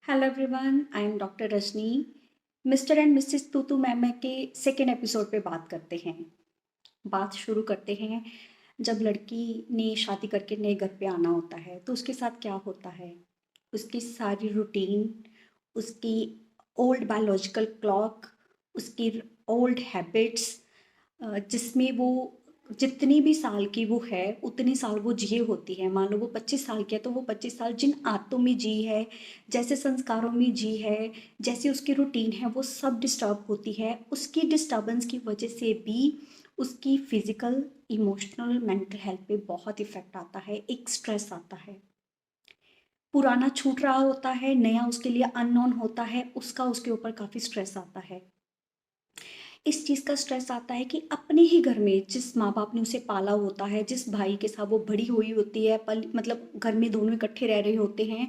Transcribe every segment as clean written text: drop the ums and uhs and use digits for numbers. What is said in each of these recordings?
Hello everyone, I am doctor Rajni. Mr and Mrs तूतू मैम के सेकेंड एपिसोड पे बात करते हैं। बात शुरू करते हैं। जब लड़की ने शादी करके नए घर पे आना होता है तो उसके साथ क्या होता है। उसकी सारी रूटीन, उसकी ओल्ड बायोलॉजिकल क्लॉक, उसकी ओल्ड हैबिट्स, जिसमें वो जितनी भी साल की वो है उतनी साल वो जिए होती है। मान लो वो 25 साल की है तो वो 25 साल जिन आदतों में जी है, जैसे संस्कारों में जी है, जैसी उसकी रूटीन है, वो सब डिस्टर्ब होती है। उसकी डिस्टर्बेंस की वजह से भी उसकी फिजिकल, इमोशनल, मेंटल हेल्थ पे बहुत इफेक्ट आता है। एक स्ट्रेस आता है। पुराना छूट रहा होता है, नया उसके लिए अननोन होता है, उसका उसके ऊपर काफ़ी स्ट्रेस आता है। इस चीज़ का स्ट्रेस आता है कि अपने ही घर में जिस माँ बाप ने उसे पाला होता है, जिस भाई के साथ वो बड़ी हुई होती है, पल मतलब घर में दोनों इकट्ठे रह रहे होते हैं,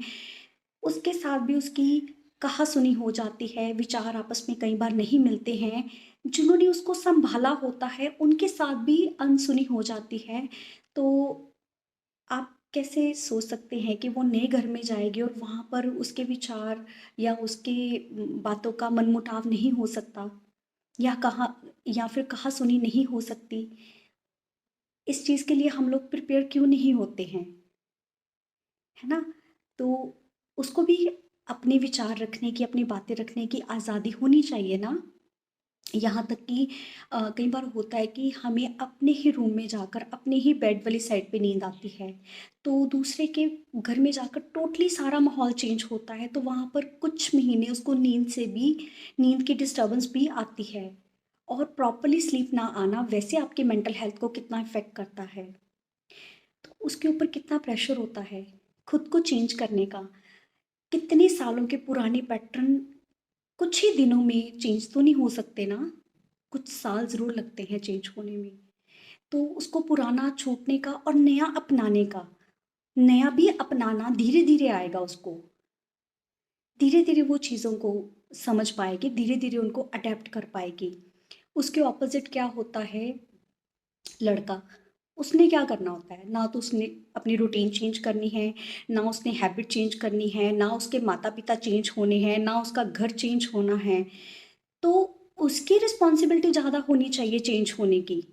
उसके साथ भी उसकी कहा-सुनी हो जाती है, विचार आपस में कई बार नहीं मिलते हैं। जिन्होंने उसको सँभाला होता है, उनके साथ भी अनसुनी हो जाती है। तो आप कैसे सोच सकते हैं कि वो नए घर में जाएगी और वहाँ पर उसके विचार या उसके बातों का मनमुटाव नहीं हो सकता, या कहा या फिर कहा-सुनी नहीं हो सकती। इस चीज़ के लिए हम लोग प्रिपेयर क्यों नहीं होते हैं, है ना? तो उसको भी अपने विचार रखने की, अपनी बातें रखने की आज़ादी होनी चाहिए ना। यहाँ तक कि कई बार होता है कि हमें अपने ही रूम में जाकर अपने ही बेड वाली साइड पे नींद आती है, तो दूसरे के घर में जाकर टोटली सारा माहौल चेंज होता है, तो वहाँ पर कुछ महीने उसको नींद की डिस्टर्बेंस भी आती है। और प्रॉपरली स्लीप ना आना वैसे आपके मेंटल हेल्थ को कितना इफ़ेक्ट करता है, तो उसके ऊपर कितना प्रेशर होता है खुद को चेंज करने का। कितने सालों के पुराने पैटर्न कुछ ही दिनों में चेंज तो नहीं हो सकते ना, कुछ साल ज़रूर लगते हैं चेंज होने में। तो उसको पुराना छूटने का और नया अपनाने का, नया भी अपनाना धीरे-धीरे आएगा उसको। धीरे-धीरे वो चीज़ों को समझ पाएगी, धीरे-धीरे उनको अडैप्ट कर पाएगी। उसके ऑपोज़िट क्या होता है, लड़का, उसने क्या करना होता है, ना तो उसने अपनी रूटीन चेंज करनी है, ना उसने हैबिट चेंज करनी है, ना उसके माता-पिता चेंज होने हैं, ना उसका घर चेंज होना है। तो उसकी रिस्पॉन्सिबिलिटी ज़्यादा होनी चाहिए चेंज होने की,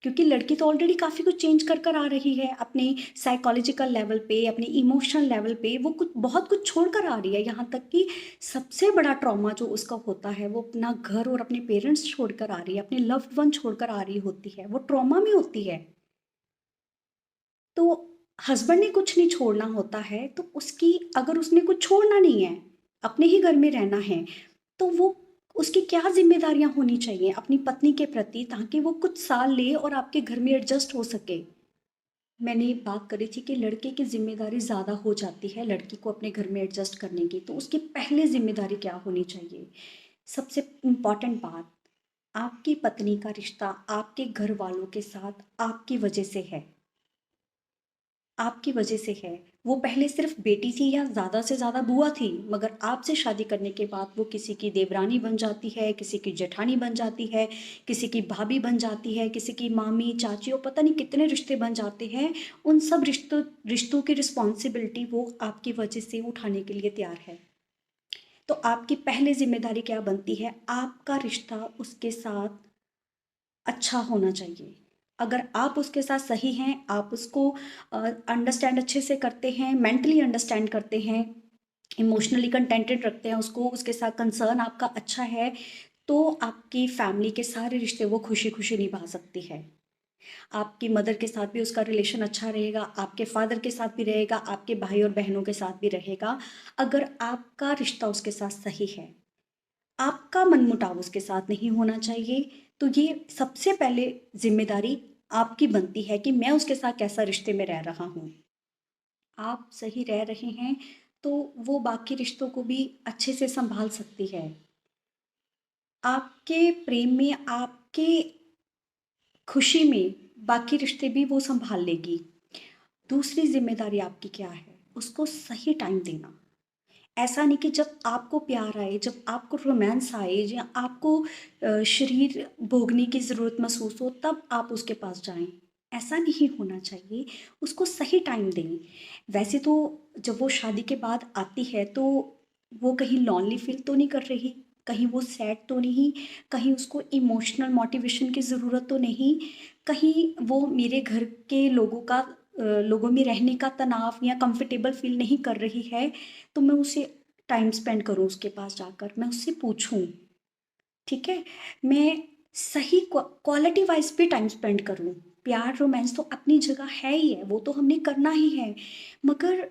क्योंकि लड़की तो ऑलरेडी काफ़ी कुछ चेंज कर कर आ रही है अपने साइकोलॉजिकल लेवल पे, अपने इमोशनल लेवल पे, वो कुछ बहुत कुछ छोड़ कर आ रही है। यहाँ तक कि सबसे बड़ा ट्रॉमा जो उसका होता है वो अपना घर और अपने पेरेंट्स छोड़ कर आ रही है, अपने लव्ड वन छोड़ कर आ रही होती है, वो ट्रॉमा में होती है। तो हस्बैंड ने कुछ नहीं छोड़ना होता है, तो उसकी अगर उसने कुछ छोड़ना नहीं है, अपने ही घर में रहना है, तो वो उसकी क्या ज़िम्मेदारियाँ होनी चाहिए अपनी पत्नी के प्रति, ताकि वो कुछ साल ले और आपके घर में एडजस्ट हो सके। मैंने बात करी थी कि लड़के की ज़िम्मेदारी ज़्यादा हो जाती है लड़की को अपने घर में एडजस्ट करने की, तो उसकी पहले ज़िम्मेदारी क्या होनी चाहिए? सबसे इम्पोर्टेंट बात, आपकी पत्नी का रिश्ता आपके घर वालों के साथ आपकी वजह से है। आपकी वजह से है। वो पहले सिर्फ़ बेटी थी या ज़्यादा से ज़्यादा बुआ थी, मगर आपसे शादी करने के बाद वो किसी की देवरानी बन जाती है, किसी की जेठानी बन जाती है, किसी की भाभी बन जाती है, किसी की मामी, चाची और पता नहीं कितने रिश्ते बन जाते हैं। उन सब रिश्तों रिश्तों की रिस्पॉन्सिबिलिटी वो आपकी वजह से उठाने के लिए तैयार है। तो आपकी पहले ज़िम्मेदारी क्या बनती है? आपका रिश्ता उसके साथ अच्छा होना चाहिए। अगर आप उसके साथ सही हैं, आप उसको अंडरस्टैंड अच्छे से करते हैं, मेंटली अंडरस्टैंड करते हैं, इमोशनली कंटेंटेड रखते हैं उसको, उसके साथ कंसर्न आपका अच्छा है, तो आपकी फैमिली के सारे रिश्ते वो खुशी-खुशी निभा सकती है। आपकी मदर के साथ भी उसका रिलेशन अच्छा रहेगा, आपके फादर के साथ भी रहेगा, आपके भाई और बहनों के साथ भी रहेगा, अगर आपका रिश्ता उसके साथ सही है। आपका मनमुटाव उसके साथ नहीं होना चाहिए, तो ये सबसे पहले ज़िम्मेदारी आपकी बनती है कि मैं उसके साथ कैसा रिश्ते में रह रहा हूँ। आप सही रह रहे हैं, तो वो बाकी रिश्तों को भी अच्छे से सँभाल सकती है। आपके प्रेम में, आपके खुशी में बाकी रिश्ते भी वो सँभाल लेगी। दूसरी ज़िम्मेदारी आपकी क्या है? उसको सही टाइम देना। ऐसा नहीं कि जब आपको प्यार आए, जब आपको रोमांस आए या आपको शरीर भोगने की ज़रूरत महसूस हो तब आप उसके पास जाएँ। ऐसा नहीं होना चाहिए। उसको सही टाइम दें। वैसे तो जब वो शादी के बाद आती है तो वो कहीं लॉनली फील तो नहीं कर रही, कहीं वो सैड तो नहीं, कहीं उसको इमोशनल मोटिवेशन की ज़रूरत तो नहीं, कहीं वो मेरे घर के लोगों में रहने का तनाव या कंफर्टेबल फील नहीं कर रही है। तो मैं उसे टाइम स्पेंड करूँ उसके पास जाकर, मैं उससे पूछूँ, ठीक है? मैं सही क्वालिटी वाइज़ भी टाइम स्पेंड करूँ। प्यार, रोमांस तो अपनी जगह है ही है, वो तो हमने करना ही है। मगर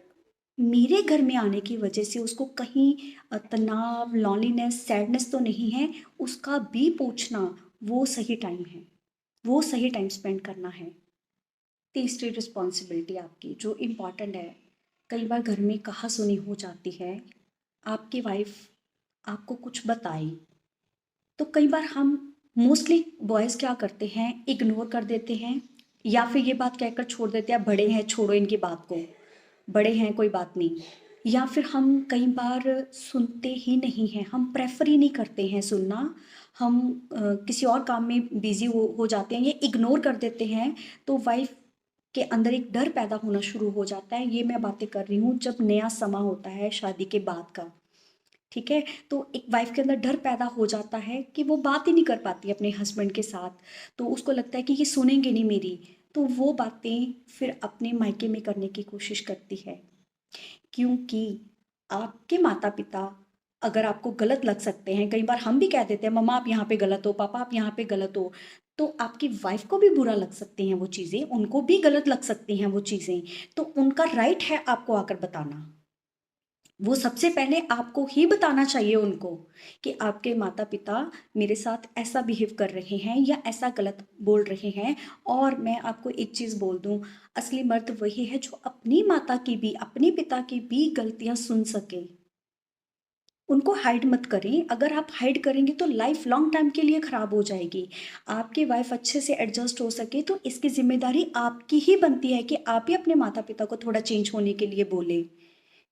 मेरे घर में आने की वजह से उसको कहीं तनाव, लॉनलीनेस, सैडनेस तो नहीं है, उसका भी पूछना वो सही टाइम है। वो सही टाइम स्पेंड करना है। तीसरी रिस्पॉन्सिबिलिटी आपकी जो इम्पॉर्टेंट है, कई बार घर में कहा-सुनी हो जाती है, आपकी वाइफ़ आपको कुछ बताए तो कई बार हम मोस्टली बॉयज़ क्या करते हैं, इग्नोर कर देते हैं या फिर ये बात कहकर छोड़ देते हैं, बड़े हैं छोड़ो इनकी बात को, बड़े हैं कोई बात नहीं। या फिर हम कई बार सुनते ही नहीं हैं, हम प्रेफर ही नहीं करते हैं सुनना। हम किसी और काम में बिजी हो जाते हैं, ये इग्नोर कर देते हैं। तो वाइफ के अंदर एक डर पैदा होना शुरू हो जाता है। ये मैं बातें कर रही हूँ जब नया समा होता है शादी के बाद का, ठीक है? तो एक वाइफ के अंदर डर पैदा हो जाता है कि वो बात ही नहीं कर पाती अपने हस्बैंड के साथ। तो उसको लगता है कि ये सुनेंगे नहीं मेरी, तो वो बातें फिर अपने मायके में करने की कोशिश करती है। क्योंकि आपके माता-पिता अगर आपको गलत लग सकते हैं, कई बार हम भी कह देते हैं मम्मा आप यहाँ पे गलत हो, पापा आप यहाँ पे गलत हो, तो आपकी वाइफ को भी बुरा लग सकती हैं वो चीज़ें, उनको भी गलत लग सकती हैं वो चीज़ें, तो उनका राइट है आपको आकर बताना। वो सबसे पहले आपको ही बताना चाहिए उनको कि आपके माता-पिता मेरे साथ ऐसा बिहेव कर रहे हैं या ऐसा गलत बोल रहे हैं। और मैं आपको एक चीज़ बोल दूँ, असली मर्द वही है जो अपनी माता की भी, अपने पिता की भी गलतियाँ सुन सके। उनको हाइड मत करें, अगर आप हाइड करेंगे तो लाइफ लॉन्ग टाइम के लिए खराब हो जाएगी। आपकी वाइफ़ अच्छे से एडजस्ट हो सके तो इसकी ज़िम्मेदारी आपकी ही बनती है कि आप ही अपने माता-पिता को थोड़ा चेंज होने के लिए बोलें।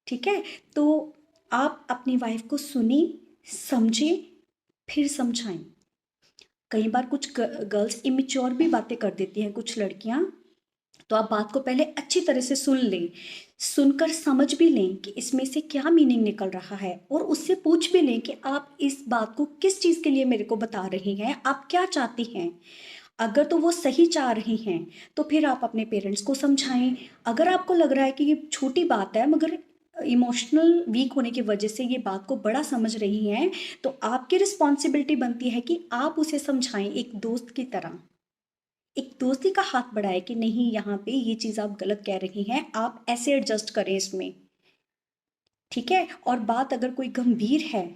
ठीक है? तो आप अपनी वाइफ़ को सुनें, समझें, फिर समझाएँ। कई बार कुछ गर्ल्स इमैच्योर भी बातें कर देती हैं कुछ लड़कियाँ, तो आप बात को पहले अच्छी तरह से सुन लें। सुनकर समझ भी लें कि इसमें से क्या मीनिंग निकल रहा है और उससे पूछ भी लें कि आप इस बात को किस चीज़ के लिए मेरे को बता रही हैं, आप क्या चाहती हैं? अगर तो वो सही चाह रही हैं, तो फिर आप अपने पेरेंट्स को समझाएँ। अगर आपको लग रहा है कि ये छोटी बात है मगर इमोशनल वीक होने की वजह से ये बात को बड़ा समझ रही हैं, तो आपकी रिस्पॉन्सिबिलिटी बनती है कि आप उसे समझाएँ एक दोस्त की तरह। एक दोस्ती का हाथ बढ़ाएँ कि नहीं यहाँ पे ये चीज़ आप गलत कह रही हैं, आप ऐसे एडजस्ट करें इसमें, ठीक है? और बात अगर कोई गंभीर है,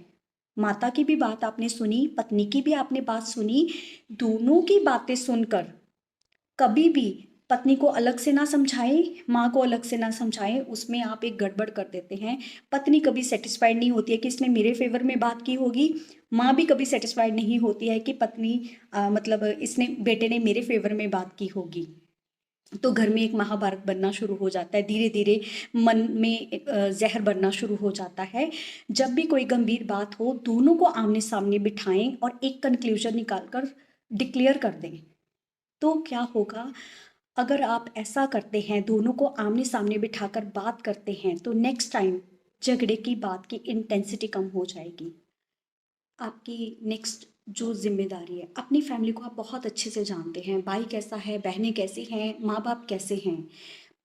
माता की भी बात आपने सुनी, पत्नी की भी आपने बात सुनी, दोनों की बातें सुनकर कभी भी पत्नी को अलग से ना समझाएँ, माँ को अलग से ना समझाएँ, उसमें आप एक गड़बड़ कर देते हैं। पत्नी कभी सैटिस्फाइड नहीं होती है कि इसने मेरे फ़ेवर में बात की होगी, माँ भी कभी सैटिस्फाइड नहीं होती है कि पत्नी मतलब इसने बेटे ने मेरे फ़ेवर में बात की होगी। तो घर में एक महाभारत बनना शुरू हो जाता है, धीरे-धीरे मन में एक ज़हर बनना शुरू हो जाता है। जब भी कोई गंभीर बात हो, दोनों को आमने-सामने बिठाएँ और एक कन्क्लूज़न निकाल कर डिक्लेयर कर दें। तो क्या होगा, अगर आप ऐसा करते हैं, दोनों को आमने-सामने बिठाकर बात करते हैं, तो नेक्स्ट टाइम झगड़े की बात की इंटेंसिटी कम हो जाएगी। आपकी नेक्स्ट जो ज़िम्मेदारी है, अपनी फैमिली को आप बहुत अच्छे से जानते हैं, भाई कैसा है, बहनें कैसी हैं, माँ-बाप कैसे हैं।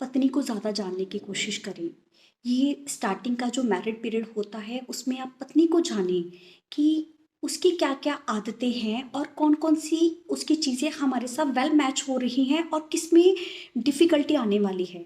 पत्नी को ज़्यादा जानने की कोशिश करें। ये स्टार्टिंग का जो मैरिड पीरियड होता है, उसमें आप पत्नी को जानें कि उसकी क्या-क्या आदतें हैं और कौन-कौन सी उसकी चीज़ें हमारे साथ वेल मैच हो रही हैं और किसमें डिफ़िकल्टी आने वाली है।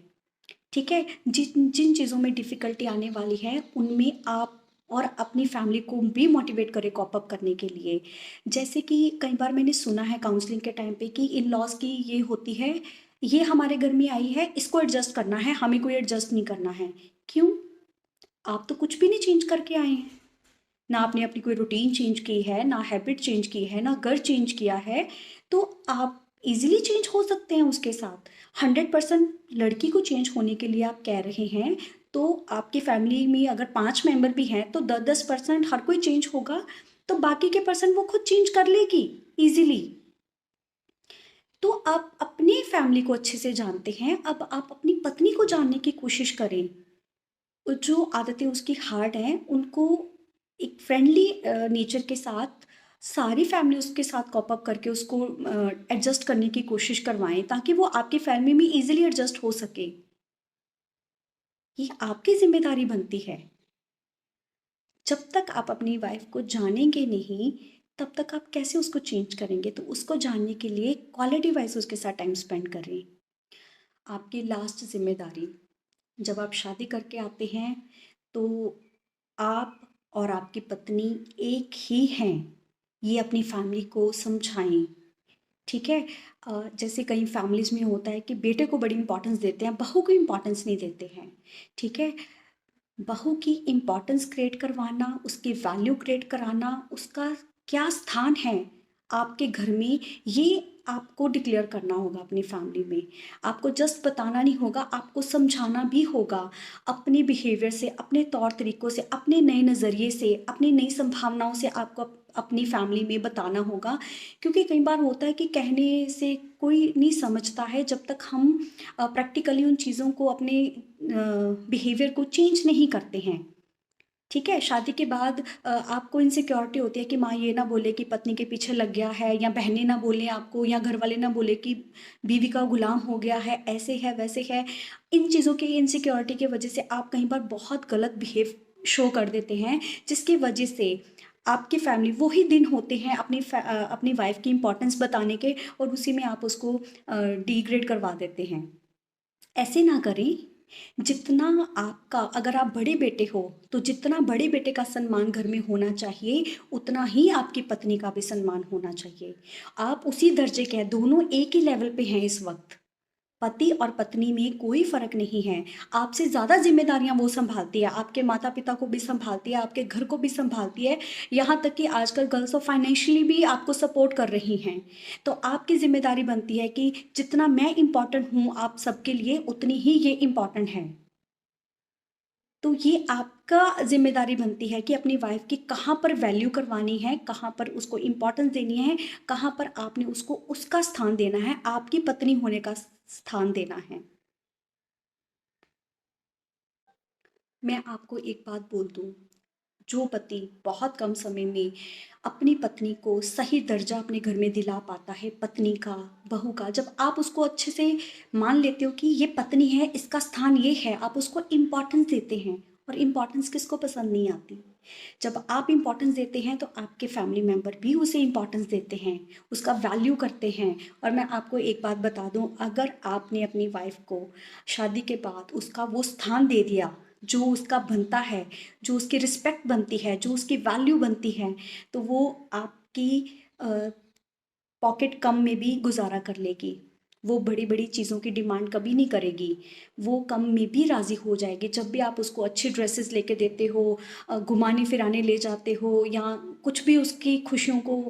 ठीक है? जिन जिन चीज़ों में डिफ़िकल्टी आने वाली है, उनमें आप और अपनी फैमिली को भी मोटिवेट करें कॉप अप करने के लिए। जैसे कि कई बार मैंने सुना है काउंसलिंग के टाइम पे कि इन-लॉज़ की ये होती है, ये हमारे घर में आई है, इसको एडजस्ट करना है, हमें कोई एडजस्ट नहीं करना है। क्यों? आप तो कुछ भी नहीं चेंज करके आए हैं। ना आपने अपनी कोई रूटीन चेंज की है, ना हैबिट चेंज की है, ना घर चेंज किया है, तो आप ईज़िली चेंज हो सकते हैं उसके साथ। 100% लड़की को चेंज होने के लिए आप कह रहे हैं, तो आपकी फैमिली में अगर 5 मेंबर भी हैं, तो 10-10% हर कोई चेंज होगा, तो बाकी के पर्सन वो खुद चेंज कर लेगी ईज़िली। तो आप अपनी फैमिली को अच्छे से जानते हैं, अब आप अपनी पत्नी को जानने की कोशिश करें। जो आदतें उसकी हार्ड हैं, उनको एक फ्रेंडली नेचर के साथ सारी फैमिली उसके साथ कॉप अप करके उसको एडजस्ट करने की कोशिश करवाएँ, ताकि वो आपकी फैमिली में ईज़िली एडजस्ट हो सके। ये आपकी ज़िम्मेदारी बनती है। जब तक आप अपनी वाइफ़ को जानेंगे नहीं, तब तक आप कैसे उसको चेंज करेंगे? तो उसको जानने के लिए क्वालिटी वाइज़ उसके साथ टाइम स्पेंड करें। आपकी लास्ट ज़िम्मेदारी, जब आप शादी करके आते हैं, तो आप और आपकी पत्नी एक ही हैं। ये अपनी फैमिली को समझाएँ, ठीक है? जैसे कई फैमिलीज़ में होता है कि बेटे को बड़ी इम्पोर्टेंस देते हैं, बहू को इम्पोर्टेंस नहीं देते हैं, ठीक है? बहू की इम्पोर्टेंस क्रिएट करवाना, उसकी वैल्यू क्रिएट कराना, उसका क्या स्थान है आपके घर में, ये आपको डिक्लेयर करना होगा अपनी फैमिली में। आपको जस्ट बताना नहीं होगा, आपको समझाना भी होगा। अपने बिहेवियर से, अपने तौर तरीकों से, अपने नए नज़रिए से, अपनी नई संभावनाओं से आपको अपनी फैमिली में बताना होगा। क्योंकि कई बार होता है कि कहने से कोई नहीं समझता है, जब तक हम प्रैक्टिकली उन चीज़ों को अपने बिहेवियर को चेंज नहीं करते हैं, ठीक है? शादी के बाद आपको इनसिक्योरिटी होती है कि माँ ये ना बोले कि पत्नी के पीछे लग गया है, या बहनें ना बोलें आपको, या घर वाले ना बोले कि बीवी का गुलाम हो गया है, ऐसे है वैसे है। इन चीज़ों की इनसिक्योरिटी की वजह से आप कई बार बहुत गलत बिहेव शो कर देते हैं, जिसकी वजह से आपकी फैमिली वही दिन होते हैं अपनी वाइफ की इम्पोर्टेंस बताने के, और उसी में आप उसको डिग्रेड करवा देते हैं। ऐसे ना करें। जितना आपका, अगर आप बड़े बेटे हो, तो जितना बड़े बेटे का सम्मान घर में होना चाहिए, उतना ही आपकी पत्नी का भी सम्मान होना चाहिए। आप उसी दर्जे के हैं, दोनों एक ही लेवल पे हैं इस वक्त। पति और पत्नी में कोई फ़र्क नहीं है। आपसे ज़्यादा ज़िम्मेदारियाँ वो सँभालती है, आपके माता-पिता को भी सँभालती है, आपके घर को भी सँभालती है, यहाँ तक कि आजकल गर्ल्स तो फाइनेंशियली भी आपको सपोर्ट कर रही हैं। तो आपकी ज़िम्मेदारी बनती है कि जितना मैं इम्पोर्टेंट हूँ आप सबके लिए, उतनी ही ये इम्पोर्टेंट हैं। तो ये आपका ज़िम्मेदारी बनती है कि अपनी वाइफ़ की कहाँ पर वैल्यू करवानी है, कहाँ पर उसको इम्पोर्टेंस देनी है, कहाँ पर आपने उसको उसका स्थान देना है, आपकी पत्नी होने का स्थान देना है। मैं आपको एक बात बोल दूँ, जो पति बहुत कम समय में अपनी पत्नी को सही दर्जा अपने घर में दिला पाता है, पत्नी का, बहू का, जब आप उसको अच्छे से मान लेते हो कि ये पत्नी है, इसका स्थान ये है, आप उसको इम्पोर्टेंस देते हैं। और इम्पोर्टेंस किसको पसंद नहीं आती? जब आप इम्पोर्टेंस देते हैं, तो आपके फैमिली मेंबर भी उसे इम्पोर्टेंस देते हैं, उसका वैल्यू करते हैं। और मैं आपको एक बात बता दूं, अगर आपने अपनी वाइफ को शादी के बाद उसका वो स्थान दे दिया जो उसका बनता है, जो उसकी रिस्पेक्ट बनती है, जो उसकी वैल्यू बनती है, तो वो आपकी पॉकेट कम में भी गुजारा कर लेगी। वो बड़ी-बड़ी चीज़ों की डिमांड कभी नहीं करेगी। वो कम में भी राज़ी हो जाएगी। जब भी आप उसको अच्छी ड्रेसेस लेके देते हो, घुमाने-फिराने ले जाते हो, या कुछ भी उसकी खुशियों को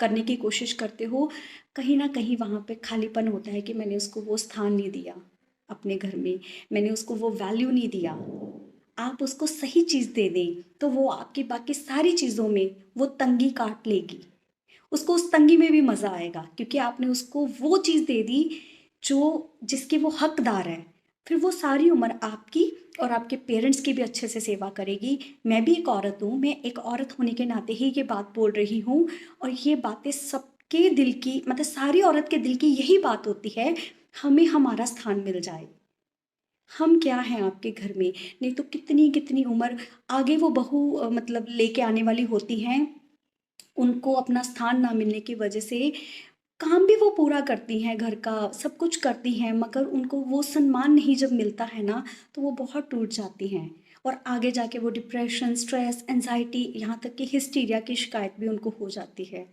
करने की कोशिश करते हो, कहीं न कहीं वहाँ पे खालीपन होता है कि मैंने उसको वो स्थान नहीं दिया अपने घर में, मैंने उसको वो वैल्यू नहीं दिया। आप उसको सही चीज़ दे दें, तो वो आपकी बाकी सारी चीज़ों में वो तंगी काट लेगी। उसको उस तंगी में भी मज़ा आएगा, क्योंकि आपने उसको वो चीज़ दे दी जो जिसकी वो हकदार है। फिर वो सारी उम्र आपकी और आपके पेरेंट्स की भी अच्छे से सेवा करेगी। मैं भी एक औरत हूँ, मैं एक औरत होने के नाते ही ये बात बोल रही हूँ, और ये बातें सबके दिल की, मतलब सारी औरत के दिल की यही बात होती है, हमें हमारा स्थान मिल जाए। हम क्या हैं आपके घर में? नहीं तो कितनी-कितनी उम्र आगे वो बहू मतलब लेके आने वाली होती हैं, उनको अपना स्थान ना मिलने की वजह से काम भी वो पूरा करती हैं, घर का सब कुछ करती हैं, मगर उनको वो सम्मान नहीं जब मिलता है ना, तो वो बहुत टूट जाती हैं। और आगे जाके वो डिप्रेशन, स्ट्रेस, एंग्ज़ायटी, यहाँ तक कि हिस्टीरिया की शिकायत भी उनको हो जाती है,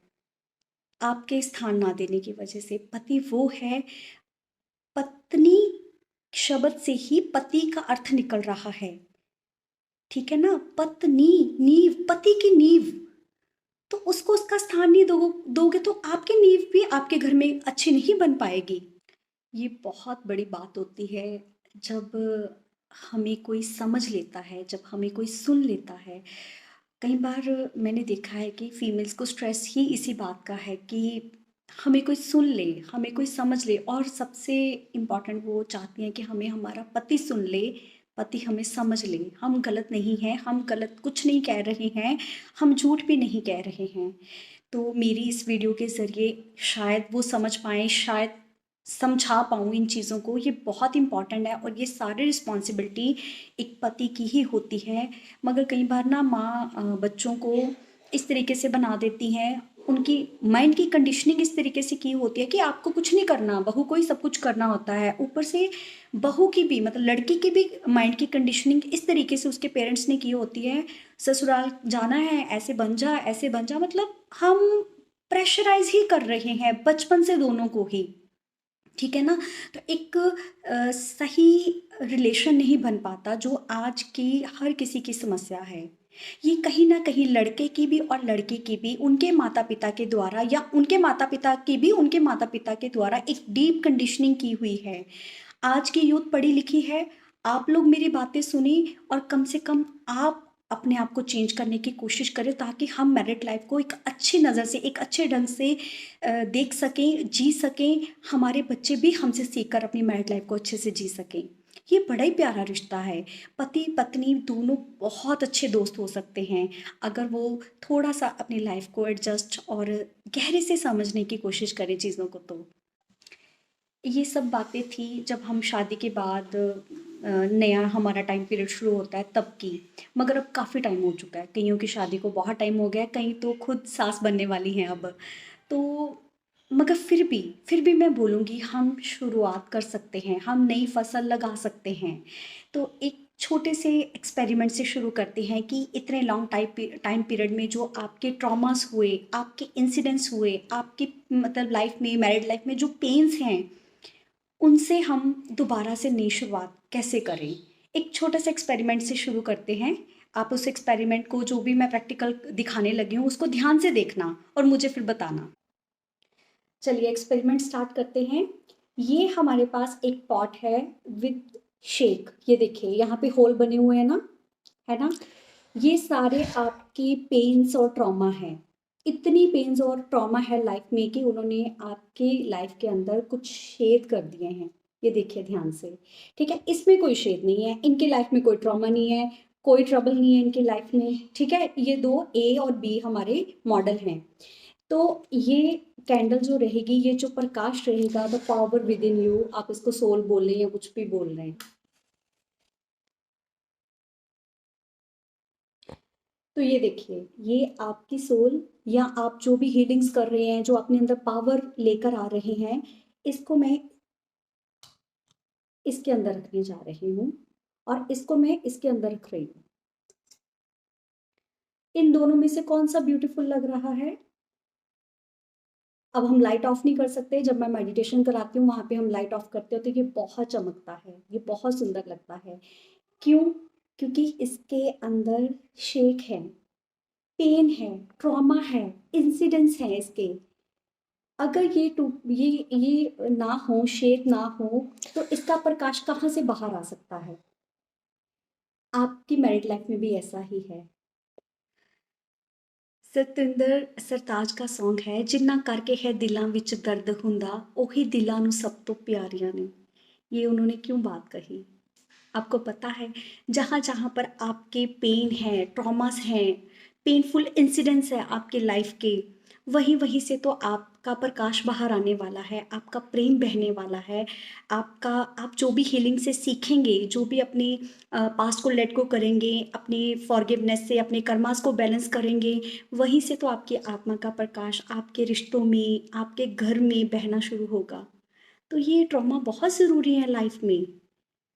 आपके स्थान ना देने की वजह से। पति वो है, पत्नी शब्द से ही पति का अर्थ निकल रहा है, ठीक है ना? पत्नी, नींव, पति की नींव। तो उसको उसका स्थान नहीं दोगे, तो आपकी नींव भी आपके घर में अच्छी नहीं बन पाएगी। ये बहुत बड़ी बात होती है जब हमें कोई समझ लेता है, जब हमें कोई सुन लेता है। कई बार मैंने देखा है कि फीमेल्स को स्ट्रेस ही इसी बात का है कि हमें कोई सुन ले, हमें कोई समझ ले, और सबसे इम्पोर्टेंट वो चाहती हैं कि हमें हमारा पति सुन ले, पति हमें समझ ले। हम गलत नहीं हैं, हम गलत कुछ नहीं कह रहे हैं, हम झूठ भी नहीं कह रहे हैं। तो मेरी इस वीडियो के ज़रिए शायद वो समझ पाएँ, शायद समझा पाऊँ इन चीज़ों को। ये बहुत इम्पोर्टेंट है और ये सारी रिस्पॉन्सिबिलिटी एक पति की ही होती है। मगर कई बार ना माँ बच्चों को इस तरीके से बना देती हैं, उनकी माइंड की कंडीशनिंग इस तरीके से की होती है कि आपको कुछ नहीं करना, बहू को ही सब कुछ करना होता है। ऊपर से बहू की भी, मतलब लड़की की भी माइंड की कंडीशनिंग इस तरीके से उसके पेरेंट्स ने की होती है, ससुराल जाना है, ऐसे बन जा, ऐसे बन जा। मतलब हम प्रेशराइज़ ही कर रहे हैं बचपन से दोनों को ही, ठीक है ना? तो एक सही रिलेशन नहीं बन पाता, जो आज की हर किसी की समस्या है। ये कहीं न कहीं लड़के की भी और लड़की की भी उनके माता-पिता के द्वारा, या उनके माता-पिता की भी उनके माता-पिता के द्वारा एक डीप कंडीशनिंग की हुई है। आज की यूथ पढ़ी-लिखी है, आप लोग मेरी बातें सुनिए और कम से कम आप अपने आप को चेंज करने की कोशिश करें, ताकि हम मैरिड लाइफ़ को एक अच्छी नज़र से, एक अच्छे ढंग से देख सकें, जी सकें, हमारे बच्चे भी हमसे सीखकर अपनी मैरिड लाइफ़ को अच्छे से जी सकें। ये बड़ा ही प्यारा रिश्ता है। पति-पत्नी दोनों बहुत अच्छे दोस्त हो सकते हैं, अगर वो थोड़ा-सा अपनी लाइफ़ को एडजस्ट और गहरे से समझने की कोशिश करें चीज़ों को तो। ये सब बातें थी जब हम शादी के बाद नया हमारा टाइम पीरियड शुरू होता है तब की। मगर अब काफ़ी टाइम हो चुका है, कईयों की शादी को बहुत टाइम हो गया है, कई तो खुद सास बनने वाली हैं अब। तो मगर फिर भी मैं बोलूँगी हम शुरुआत कर सकते हैं, हम नई फसल लगा सकते हैं। तो एक छोटे से एक्सपेरिमेंट से शुरू करते हैं कि इतने लॉन्ग टाइम पीरियड में जो आपके ट्रॉमास हुए, आपके इंसिडेंट्स हुए, आपकी मतलब लाइफ में, मैरिड लाइफ में जो पेन्स हैं, उनसे हम दोबारा से नई शुरुआत कैसे करें? एक छोटा सा एक्सपेरिमेंट से शुरू करते हैं। आप उस एक्सपेरिमेंट को, जो भी मैं प्रैक्टिकल दिखाने लगी हूँ, उसको ध्यान से देखना और मुझे फिर बताना। चलिए एक्सपेरिमेंट स्टार्ट करते हैं। ये हमारे पास एक पॉट है विद शेक। ये देखिए यहाँ पे होल बने हुए हैं ना, है ना? ये सारे आपकी पेन्स और ट्रॉमा है। इतनी पेन्स और ट्रॉमा है लाइफ में कि उन्होंने आपकी लाइफ के अंदर कुछ छेद कर दिए हैं। ये देखिए ध्यान से, ठीक है? इसमें कोई छेद नहीं है, इनकी लाइफ में कोई ट्रॉमा नहीं है, कोई ट्रबल नहीं है इनकी लाइफ में, ठीक है? ये दो ए और बी हमारे मॉडल हैं। तो ये कैंडल जो रहेगी, ये जो प्रकाश रहेगा, the power with in you, आप इसको सोल बोल रहे हैं या कुछ भी बोल रहे हैं। तो ये देखिए, ये आपकी सोल, या आप जो भी हीलिंग्स कर रहे हैं, जो अपने अंदर पावर लेकर आ रहे हैं, इसको मैं इसके अंदर रखने जा रही हूँ और इसको मैं इसके अंदर रख रही हूँ। इन दोनों में से कौन सा ब्यूटीफुल लग रहा है? अब हम लाइट ऑफ नहीं कर सकते, जब मैं मेडिटेशन कराती हूँ वहाँ पे हम लाइट ऑफ करते हो तो ये बहुत चमकता है, ये बहुत सुंदर लगता है। क्यों? क्योंकि इसके अंदर शेक है, पेन है, ट्रॉमा है, इंसिडेंट्स हैं इसके। अगर ये ना हो, शेक ना हो, तो इसका प्रकाश कहाँ से बाहर आ सकता है? आपकी मैरिड लाइफ में भी ऐसा ही है। सतिंदर सरताज का सॉन्ग है, जिन्ना करके है दिलों विच दर्द हुंदा, ओही दिलों नूं सब तो प्यारियां ने। ये उन्होंने क्यों बात कही? आपको पता है, जहाँ जहाँ पर आपके पेन है, ट्रॉमास हैं, पेनफुल इंसिडेंट्स है आपके लाइफ के, वहीं वहीं से तो आपका प्रकाश बाहर आने वाला है, आपका प्रेम बहने वाला है। आपका, आप जो भी हीलिंग से सीखेंगे, जो भी अपने पास्ट को लेट गो करेंगे, अपनी फॉरगिवनेस से अपने कर्मास को बैलेंस करेंगे, वहीं से तो आपकी आत्मा का प्रकाश आपके रिश्तों में, आपके घर में बहना शुरू होगा। तो ये ट्रॉमा बहुत ज़रूरी है लाइफ में,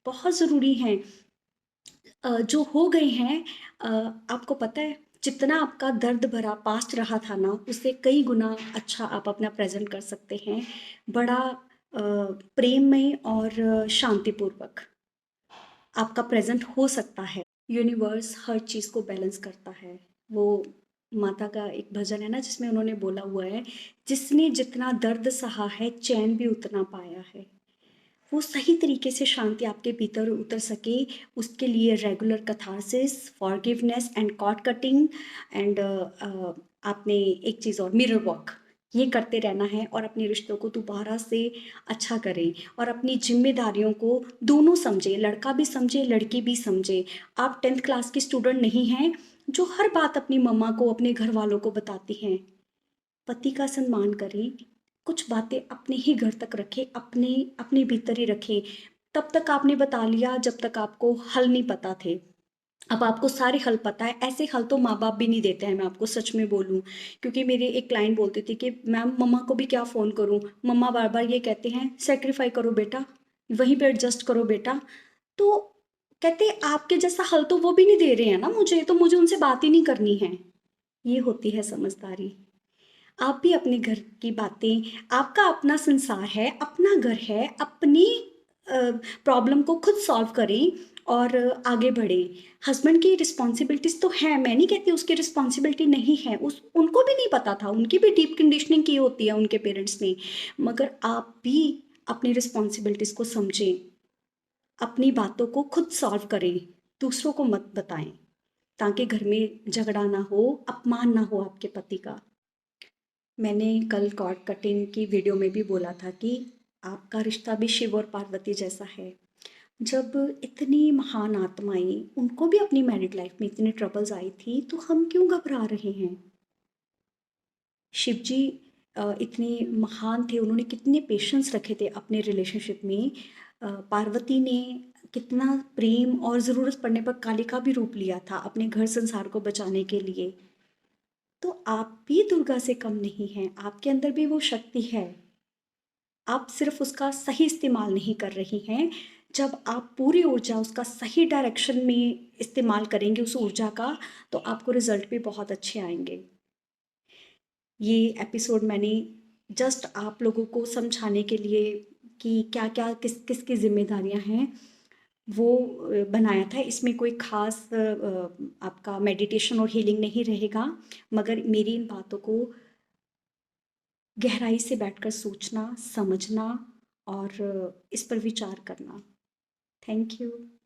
बहुत ज़रूरी हैं। जो हो गए हैं, अ, आपको पता है, जितना आपका दर्द भरा पास्ट रहा था ना, उससे कई गुना अच्छा आप अपना प्रेज़ेंट कर सकते हैं। बड़ा प्रेममय और शांतिपूर्वक आपका प्रेज़ेंट हो सकता है। यूनिवर्स हर चीज़ को बैलेंस करता है। वो माता का एक भजन है ना, जिसमें उन्होंने बोला हुआ है, जिसने जितना दर्द सहा है, चैन भी उतना पाया है। वो सही तरीके से शांति आपके भीतर उतर सके, उसके लिए regular catharsis, forgiveness and chord cutting and आपने एक चीज़ और, मिरर वॉक, ये करते रहना है और अपने रिश्तों को दोबारा से अच्छा करें और अपनी ज़िम्मेदारियों को दोनों समझें, लड़का भी समझे, लड़की भी समझे। आप 10th क्लास की स्टूडेंट नहीं हैं, जो हर बात अपनी मम्मा को, अपने घरवालों को बताती हैं। पति का सम्मान करें, कुछ बातें अपने ही घर तक रखें, अपने भीतर ही रखें। तब तक आपने बता लिया जब तक आपको हल नहीं पता थे। अब आपको सारे हल पता है। ऐसे हल तो माँ-बाप भी नहीं देते हैं, मैं आपको सच में बोलूँ। क्योंकि मेरी एक क्लाइंट बोलती थी कि मैम मम्मा को भी क्या फ़ोन करूँ? मम्मा बार-बार ये कहते हैं सैक्रिफ़ाई करो बेटा, वहीं पे एडजस्ट करो बेटा। तो कहते आपके जैसा हल तो वो भी नहीं दे रहे हैं ना मुझे, तो मुझे उनसे बात ही नहीं करनी है। ये होती है समझदारी। आप भी अपने घर की बातें, आपका अपना संसार है, अपना घर है, अपनी प्रॉब्लम को खुद सॉल्व करें और आगे बढ़ें। हस्बैंड की रिस्पॉन्सिबिलिटीज़ तो हैं, मैं नहीं कहती उसकी रिस्पॉन्सिबिलिटी नहीं है, उनको भी नहीं पता था, उनकी भी डीप कंडीशनिंग की होती है उनके पेरेंट्स ने। मगर आप भी अपनी रिस्पॉन्सिबिलिटीज़ को समझें, अपनी बातों को खुद सॉल्व करें, दूसरों को मत बताएं, ताकि घर में झगड़ा ना हो, अपमान ना हो आपके पति का। मैंने कल कॉर्ड कटिंग की वीडियो में भी बोला था कि आपका रिश्ता भी शिव और पार्वती जैसा है। जब इतनी महान आत्माएं, उनको भी अपनी मैरिड लाइफ में इतनी ट्रबल्स आई थी, तो हम क्यों घबरा रहे हैं? शिव जी इतने महान थे, उन्होंने कितने पेशेंस रखे थे अपने रिलेशनशिप में। पार्वती ने कितना प्रेम और ज़रूरत पड़ने पर कालिका भी रूप लिया था अपने घर संसार को बचाने के लिए। तो आप भी दुर्गा से कम नहीं हैं, आपके अंदर भी वो शक्ति है। आप सिर्फ उसका सही इस्तेमाल नहीं कर रही हैं। जब आप पूरी ऊर्जा उसका सही डायरेक्शन में इस्तेमाल करेंगे उस ऊर्जा का, तो आपको रिज़ल्ट भी बहुत अच्छे आएँगे। ये एपिसोड मैंने जस्ट आप लोगों को समझाने के लिए कि क्या-क्या किस-किस की ज़िम्मेदारियाँ हैं, वो बनाया था। इसमें कोई ख़ास आपका मेडिटेशन और हीलिंग नहीं रहेगा, मगर मेरी इन बातों को गहराई से बैठकर सोचना, समझना और इस पर विचार करना। Thank you.